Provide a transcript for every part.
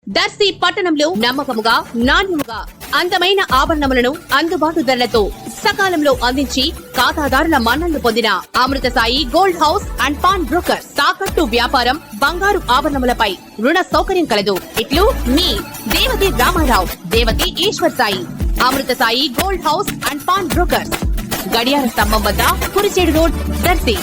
దర్శి పట్టణంలో నమ్మకముగా నాణ్యముగా అందమైన ఆభరణములను అందుబాటు ధరలతో సకాలంలో అందించి ఖాతాదారుల మన్ననలు పొందిన Amrutha Sai gold house and pawn broker తాకట్టు వ్యాపారం బంగారు ఆభరణములపై రుణ సౌకర్యం కలదు. ఇట్లు మీ Devathi Ramarao, Devathi Eshwar Sai, Amrutha Sai gold house and pawn broker, గడియార స్తంభం వద్ద కురిచేడు రోడ్, దర్శి.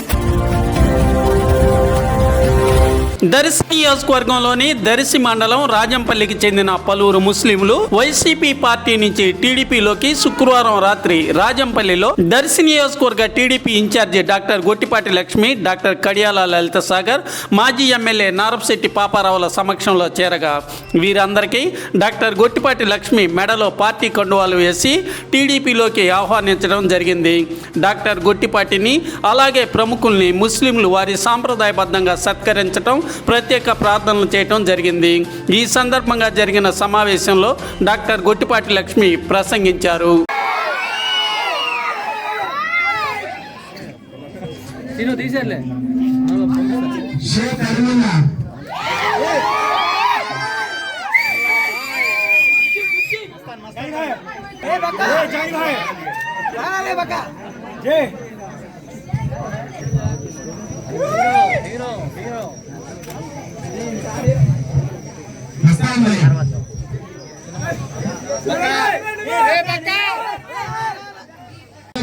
దర్శి నియోజకవర్గంలోని దర్శి మండలం రాజంపల్లికి చెందిన పలువురు ముస్లింలు వైసీపీ పార్టీ నుంచి టీడీపీలోకి శుక్రవారం రాత్రి రాజంపల్లిలో దర్శి నియోజకవర్గ TDP incharge doctor Gottipati Lakshmi, doctor Kadiyala Lalitha Sagar, మాజీ ఎమ్మెల్యే నారపశెట్టి పాపారావుల సమక్షంలో చేరగా వీరందరికీ డాక్టర్ గొట్టిపాటి లక్ష్మి మెడలో పార్టీ కండువాలు వేసి టీడీపీలోకి ఆహ్వానించడం జరిగింది. డాక్టర్ గొట్టిపాటిని అలాగే ప్రముఖుల్ని ముస్లింలు వారి సాంప్రదాయబద్ధంగా సత్కరించడం, ప్రత్యేక ప్రార్థనలు చేయటం జరిగింది. ఈ సందర్భంగా జరిగిన సమావేశంలో డాక్టర్ గొట్టిపాటి లక్ష్మి ప్రసంగించారు.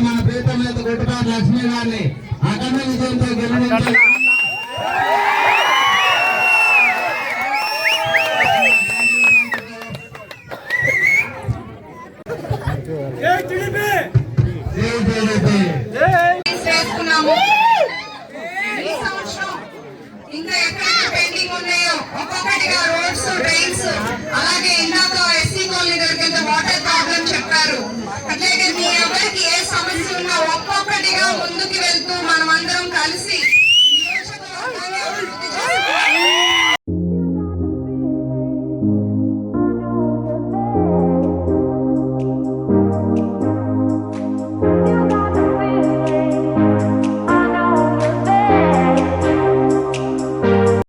మన ప్రీతం నేత గొట్టిపాటి లక్ష్మి గారిని అఖండ విజయంతో గెలిపించారు. ఇంకా ఎక్కడ పెండింగ్ ఉన్నాయో ఒక్కొక్కటిగా రోడ్స్, డ్రైన్స్